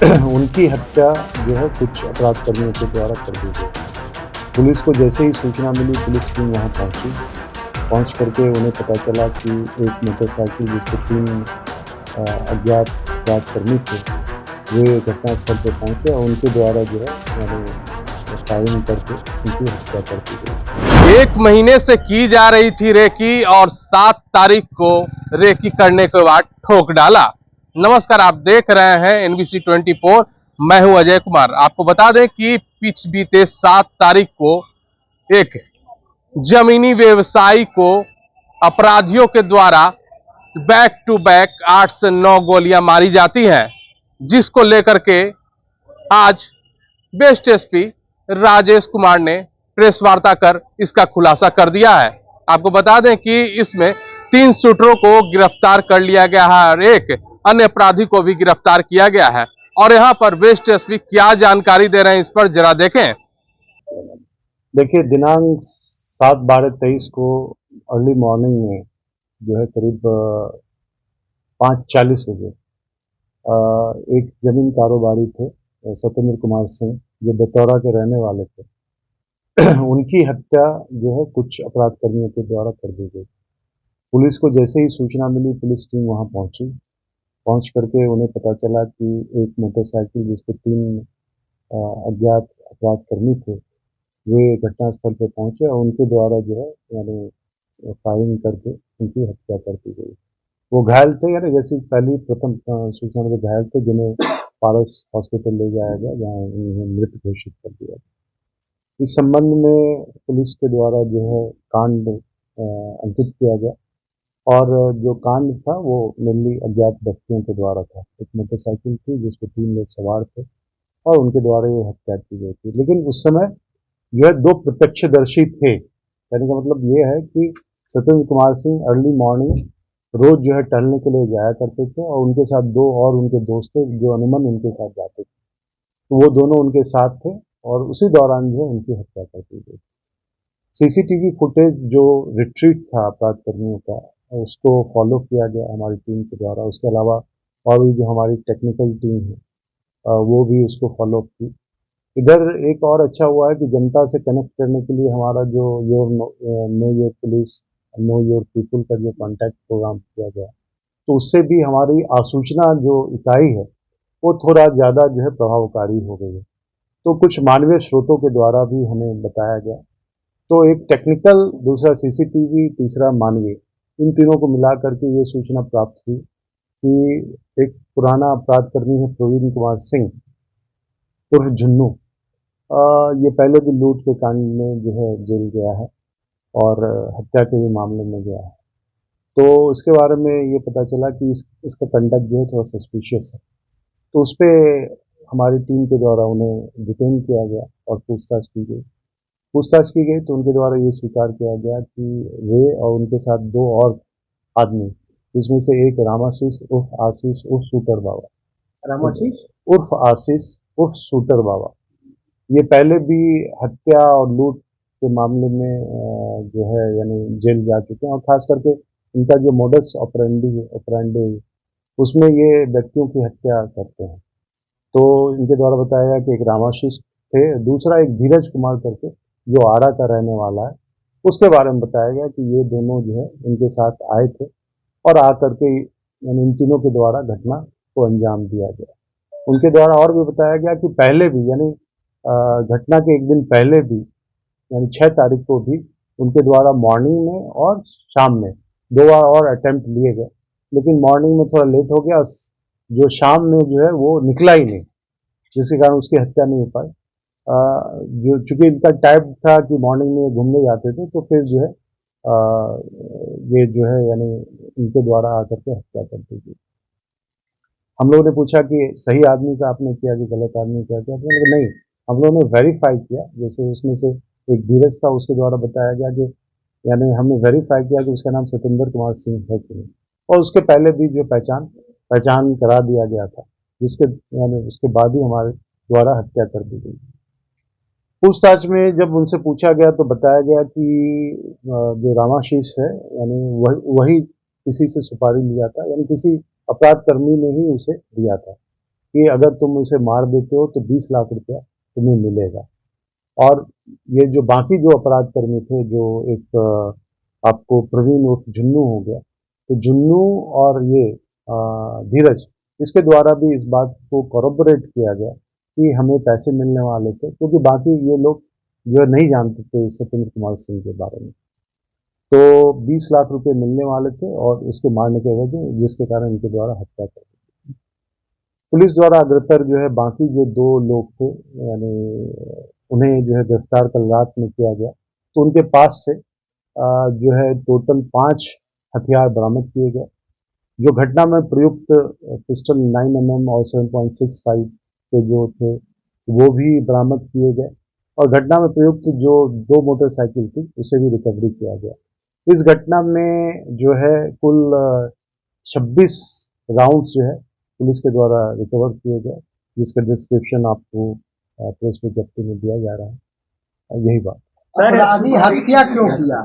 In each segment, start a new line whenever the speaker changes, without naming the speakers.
उनकी हत्या जो है कुछ अपराध कर्मियों के द्वारा कर दी गई। पुलिस को जैसे ही सूचना मिली, पुलिस टीम वहाँ पहुँची। पहुँच करके उन्हें पता चला कि एक मोटरसाइकिल जिस पे 3 अज्ञात अपराधकर्मी थे, वे घटनास्थल पे पहुँचे और उनके द्वारा जो है यानी फायरिंग करके उनकी हत्या कर दी गई।
1 महीने से की जा रही थी रेकी और 7 तारीख को रेकी करने के बाद ठोक डाला। नमस्कार, आप देख रहे हैं एनबीसी 24। मैं हूं अजय कुमार। आपको बता दें कि बीते 7 तारीख को एक जमीनी व्यवसायी को अपराधियों के द्वारा बैक टू बैक 8 से 9 गोलियां मारी जाती हैं, जिसको लेकर के आज बेस्ट एसपी राजेश कुमार ने प्रेस वार्ता कर इसका खुलासा कर दिया है। आपको बता दें कि इसमें 3 शूटरों को गिरफ्तार कर लिया गया है और एक अन्य अपराधी को भी गिरफ्तार किया गया है। और यहां पर बेस्ट एसपी क्या जानकारी दे रहे हैं, इस पर जरा देखें।
देखिए, दिनांक 7/12/23 को अर्ली मॉर्निंग में जो है करीब 5:40 बजे एक जमीन कारोबारी थे, सत्येंद्र कुमार सिंह, जो बेतौरा के रहने वाले थे। उनकी हत्या जो है कुछ अपराध कर्मियों के द्वारा कर दी गई। पुलिस को जैसे ही सूचना मिली, पुलिस टीम वहाँ पहुँची। पहुँच करके उन्हें पता चला कि एक मोटरसाइकिल जिस पे 3 अज्ञात अपराध कर्मी थे, वे घटनास्थल पे पहुँचे और उनके द्वारा जो है यानी फायरिंग करके उनकी हत्या कर दी गई। वो घायल थे, यानी जैसे पहली प्रथम सूचना में घायल थे, जिन्हें पारस हॉस्पिटल ले जाया गया, जहाँ उन्हें मृत घोषित कर दिया। इस संबंध में पुलिस के द्वारा जो है कांड अंकित किया गया और जो कांड था वो मेनली अज्ञात व्यक्तियों के द्वारा था। एक मोटरसाइकिल थी जिस पे 3 लोग सवार थे और उनके द्वारा ये हत्या की गई थी। लेकिन उस समय जो है 2 प्रत्यक्षदर्शी थे। कहने का मतलब ये है कि सत्येंद्र कुमार सिंह अर्ली मॉर्निंग रोज जो है टहलने के लिए जाया करते थे और उनके साथ 2 और उनके दोस्त थे जो अमूमन उनके साथ जाते थे। तो वो दोनों उनके साथ थे और उसी दौरान जो है उनकी हत्या कर दी गई। सीसीटीवी फुटेज जो रिट्रीव था अपराध कर्मियों का, उसको फॉलो किया गया हमारी टीम के द्वारा। उसके अलावा और भी जो हमारी टेक्निकल टीम है वो भी उसको फॉलो की। इधर एक और अच्छा हुआ है कि जनता से कनेक्ट करने के लिए हमारा जो know your police, know your people का जो कॉन्टैक्ट प्रोग्राम किया गया, तो उससे भी हमारी आसूचना जो इकाई है वो थोड़ा ज़्यादा जो है प्रभावकारी हो गई है। तो कुछ मानवीय स्रोतों के द्वारा भी हमें बताया गया। तो एक टेक्निकल, दूसरा सीसीटीवी, तीसरा मानवीय, इन तीनों को मिला करके ये सूचना प्राप्त हुई कि एक पुराना अपराध कर्मी है प्रवीण कुमार सिंह उर्फ झुन्नू, ये पहले भी लूट के कांड में जो है जेल गया है और हत्या के भी मामले में गया है। तो इसके बारे में ये पता चला कि इसका कंडक्ट जो है थोड़ा सस्पिशियस है। तो उस पे हमारी टीम के द्वारा उन्हें डिटेन किया गया और पूछताछ की गई। पूछताछ की गई तो उनके द्वारा ये स्वीकार किया गया कि वे और उनके साथ 2 और आदमी, जिसमें से एक रामाशीष उर्फ आशीष उर्फ शूटर बाबा, रामाशीष उर्फ आशीष उर्फ शूटर बाबा, ये पहले भी हत्या और लूट के मामले में जो है यानी जेल जा चुके हैं और खास करके इनका जो मोडस ऑपरेंडी उसमें ये व्यक्तियों की हत्या करते हैं। तो इनके द्वारा बताया गया कि एक रामाशीष थे, दूसरा एक धीरज कुमार करके जो आरा का रहने वाला है, उसके बारे में बताया गया कि ये दोनों जो है इनके साथ आए थे और आकर के यानी इन तीनों के द्वारा घटना को अंजाम दिया गया। उनके द्वारा और भी बताया गया कि पहले भी यानी घटना के एक दिन पहले भी यानी 6 तारीख को भी उनके द्वारा मॉर्निंग में और शाम में 2 बार और अटेम्प्ट लिए गए, लेकिन मॉर्निंग में थोड़ा लेट हो गया, जो शाम में जो है वो निकला ही नहीं, जिसके कारण उसकी हत्या नहीं हो पाई। जो चूंकि इनका टाइप था कि मॉर्निंग में घूमने जाते थे, तो फिर जो है ये जो है यानी इनके द्वारा आकर के हत्या कर दी गई। हम लोगों ने पूछा कि सही आदमी का आपने किया कि गलत आदमी का किया, तो नहीं, हम लोगों ने वेरीफाई किया। जैसे उसमें से एक धीरज था, उसके द्वारा बताया गया कि यानी हमने वेरीफाई किया कि उसका नाम सत्येंद्र कुमार सिंह है कि नहीं, और उसके पहले भी जो पहचान करा दिया गया था, जिसके यानी उसके बाद ही हमारे द्वारा हत्या कर दी गई। पूछताछ में जब उनसे पूछा गया तो बताया गया कि जो रामाशीष है यानी वही किसी से सुपारी लिया था, यानी किसी अपराध कर्मी ने ही उसे दिया था। कि अगर तुम इसे मार देते हो तो 20 लाख रुपया तुम्हें मिलेगा। और ये जो बाकी जो अपराध कर्मी थे, जो एक आपको प्रवीण उर्फ जुन्नू हो गया, तो जुन्नू और ये धीरज, इसके द्वारा भी इस बात को कॉरपोरेट किया गया कि हमें पैसे मिलने वाले थे, क्योंकि बाकी ये लोग जो नहीं जानते थे सत्येंद्र कुमार सिंह के बारे में। तो 20 लाख रुपए मिलने वाले थे और इसके मारने के वजह, जिसके कारण इनके द्वारा हत्या कर दी। पुलिस द्वारा अग्रतर जो है बाकी जो 2 लोग थे, यानी उन्हें जो है गिरफ्तार कल रात में किया गया। तो उनके पास से जो है टोटल 5 हथियार बरामद किए गए। जो घटना में प्रयुक्त पिस्टल 9mm और 7.65 के जो थे वो भी बरामद किए गए, और घटना में प्रयुक्त जो 2 मोटरसाइकिल थी उसे भी रिकवरी किया गया। इस घटना में जो है कुल 26 राउंड्स जो है पुलिस के द्वारा रिकवर किए गए, जिसका डिस्क्रिप्शन आपको प्रेस विज्ञप्ति में दिया जा रहा है। यही बात।
सर, हत्या क्यों किया?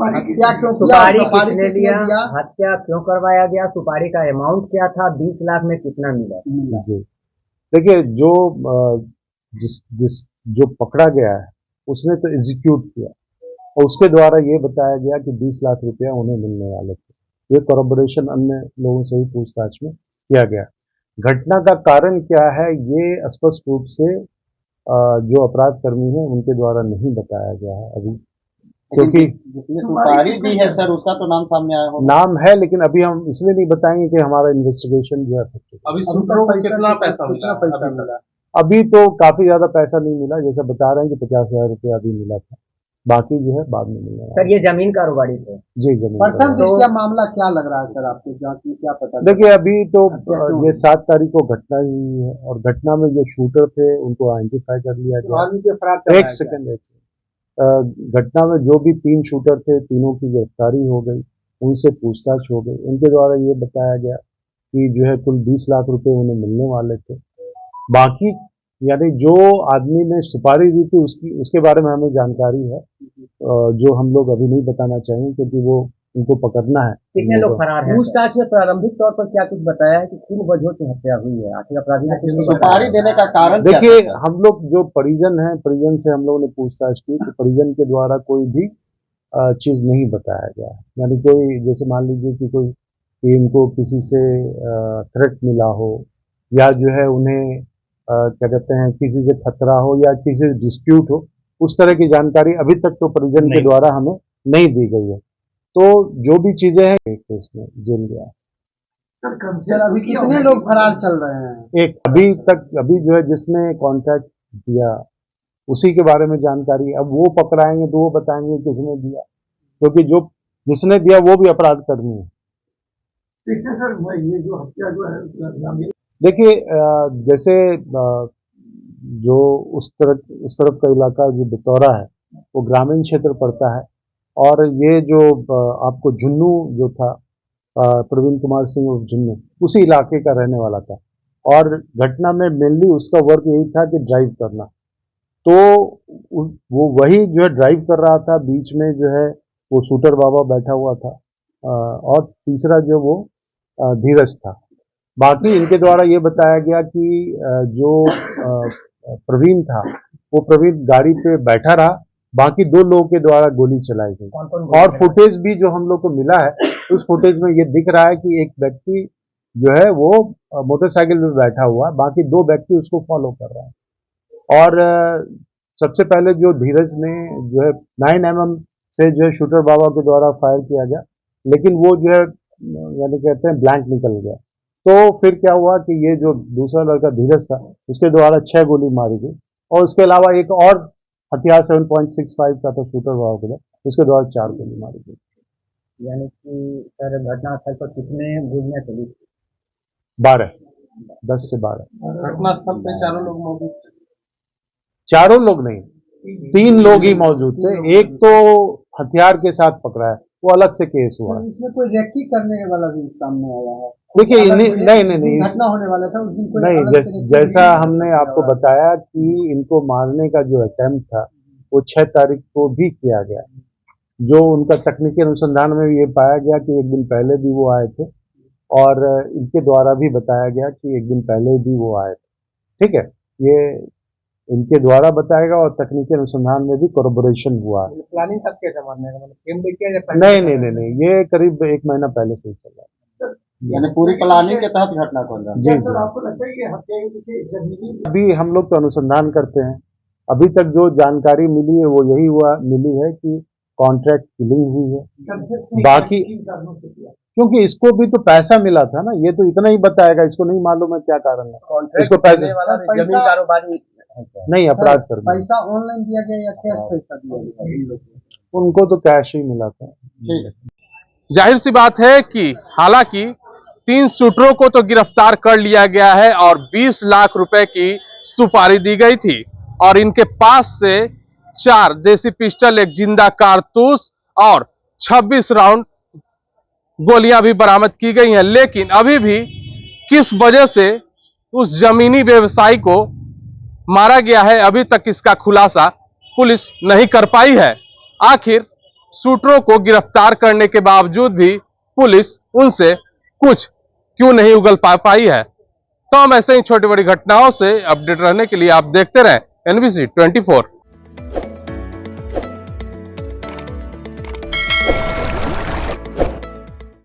हत्या क्यों किया? सुपारी किसने दिया? हत्या क्यों करवाया गया? सुपारी का अमाउंट क्या था? 20 लाख में कितना मिला?
जी, देखिए, जो पकड़ा गया है उसने तो एग्जीक्यूट किया, और उसके द्वारा ये बताया गया कि 20 लाख रुपया उन्हें मिलने वाले थे। ये कॉरपोरेशन अन्य लोगों से ही पूछताछ में किया गया। घटना का कारण क्या है, ये स्पष्ट रूप से जो अपराध कर्मी है उनके द्वारा नहीं बताया गया है अभी, क्योंकि
जिसने सुपारी दी है सर, उसका तो नाम सामने आया होगा।
नाम है, लेकिन अभी हम इसलिए नहीं बताएंगे कि हमारा इन्वेस्टिगेशन जो है
अभी सूत्रों को कितना पैसा मिला?
अभी तो काफी ज्यादा पैसा नहीं मिला, जैसा बता रहे हैं कि 50,000 रुपया अभी मिला था, बाकी जो है बाद में मिलेगा।
सर, ये जमीन कारोबारी थे?
जी, जमीन।
क्या मामला क्या लग रहा है सर आपको, जांच में क्या पता?
देखिए, अभी तो ये 7 तारीख को घटना हुई है, और घटना में जो शूटर थे उनको आइडेंटिफाई कर लिया गया। एक सेकंड, घटना में जो भी 3 शूटर थे, तीनों की गिरफ्तारी हो गई, उनसे पूछताछ हो गई। उनके द्वारा ये बताया गया कि जो है कुल 20 लाख रुपए उन्हें मिलने वाले थे। बाकी यानी जो आदमी ने सुपारी दी थी उसके बारे में हमें जानकारी है, जो हम लोग अभी नहीं बताना चाहेंगे, क्योंकि वो उनको पकड़ना है।
कितने लोग फरार हैं? पूछताछ में प्रारंभिक तौर पर क्या कुछ बताया है कि किन वजहों से हत्या हुई है? आखिर अपराधी ने
सुपारी देने का कारण?
देखिए, हम लोग जो परिजन हैं, परिजन से हम लोगों ने पूछताछ की, तो परिजन के द्वारा कोई भी चीज नहीं बताया गया। यानी कोई, जैसे मान लीजिए कि इनको किसी से थ्रेट मिला हो, या जो है उन्हें क्या कहते हैं, किसी से खतरा हो या किसी से डिस्प्यूट हो, उस तरह की जानकारी अभी तक तो परिजन के द्वारा हमें नहीं दी गई है। तो जो भी चीजें हैं केस में जेल गया।
सर, अभी कितने लोग फरार चल रहे हैं?
अभी जो है जिसने कॉन्ट्रैक्ट दिया उसी के बारे में जानकारी। अब वो पकड़ाएंगे तो वो बताएंगे किसने दिया, क्योंकि जिसने दिया वो भी अपराध कर्मी है।
इससे सर ये जो हत्या जो है,
देखिए, जैसे जो उस तरफ का इलाका जो बितौरा है वो ग्रामीण क्षेत्र पड़ता है, और ये जो आपको जुन्नू जो था, प्रवीण कुमार सिंह और जुन्नू, उसी इलाके का रहने वाला था, और घटना में मेनली उसका वर्क यही था कि ड्राइव करना। तो वो वही जो है ड्राइव कर रहा था, बीच में जो है वो शूटर बाबा बैठा हुआ था, और तीसरा जो वो धीरज था। बाकी इनके द्वारा ये बताया गया कि जो प्रवीण था वो प्रवीण गाड़ी पे बैठा रहा, बाकी 2 लोगों के द्वारा गोली चलाई गई। और फुटेज भी जो हम लोग को मिला है, उस फुटेज में ये दिख रहा है कि एक व्यक्ति जो है वो मोटरसाइकिल पे बैठा हुआ है, बाकी 2 व्यक्ति उसको फॉलो कर रहे हैं। और सबसे पहले जो धीरज ने जो है 9mm से जो है शूटर बाबा के द्वारा फायर किया गया, लेकिन वो जो है यानी कहते हैं ब्लैंक निकल गया। तो फिर क्या हुआ कि ये जो दूसरा लड़का धीरज था उसके द्वारा 6 गोली मारी गई, और उसके अलावा एक और हथियार 7.65 का था शूटर बाबा के द्वारा, उसके द्वारा 4 गोली मारी गई।
यानी कि सर, घटनास्थल पर कितने गोलियां चली?
12, 10 से 12।
घटनास्थल पे चारों लोग मौजूद थे?
चारों लोग नहीं, 3 लोग ही मौजूद थे। एक तो हथियार के साथ पकड़ा है, वो अलग से केस हुआ है।
इसमें कोई रेकी करने वाला भी सामने आया है?
देखिए, नहीं,
घटना होने वाला था उस दिन कोई
नहीं, जैसा हमने आपको बताया कि इनको मारने का जो अटेम्प्ट था वो 6 तारीख को भी किया गया। जो उनका तकनीकी अनुसंधान में ये पाया गया कि एक दिन पहले भी वो आए थे, और इनके द्वारा भी बताया गया कि एक दिन पहले भी वो आए थे। ठीक है, ये इनके द्वारा बताएगा और तकनीकी अनुसंधान में भी कोरोबोरेशन हुआ है।
प्लानिंग कब कैसे मारने का मतलब सेम डे किया या
नहीं, ये करीब 1 महीना पहले से ही चल रहा है।
यानी पूरी प्लानिंग के तहत घटना को अंजाम
जी जी।
आपको लगता है कि हत्या के पीछे जमीनी
अभी हम लोग तो अनुसंधान करते हैं, अभी तक जो जानकारी मिली है वो यही मिली है कि कॉन्ट्रैक्ट किलिंग हुई है। बाकी क्योंकि इसको भी तो पैसा मिला था ना, ये तो इतना ही बताएगा, इसको नहीं मालूम है क्या कारण है, इसको पैसे
जमीन कारोबारी
नहीं अपराध कर दिया।
पैसा ऑनलाइन दिया गया या कैश पैसा दिया गया?
उनको तो कैश ही मिला था।
ठीक है।
जाहिर सी बात है कि हालांकि 3 शूटरों को तो गिरफ्तार कर लिया गया है और 20 लाख रुपए की सुपारी दी गई थी और इनके पास से 4 देसी पिस्टल, एक जिंदा कारतूस और 26 राउंड गोलियां भी बरामद की गई हैं। लेकिन अभी भी किस वजह से उस जमीनी व्यवसायी को मारा गया है, अभी तक इसका खुलासा पुलिस नहीं कर पाई है। आखिर शूटरों को गिरफ्तार करने के बावजूद भी पुलिस उनसे कुछ क्यों नहीं उगल पाई है। तो हम ऐसे ही छोटी बड़ी घटनाओं से अपडेट रहने के लिए आप देखते रहें NBC 24।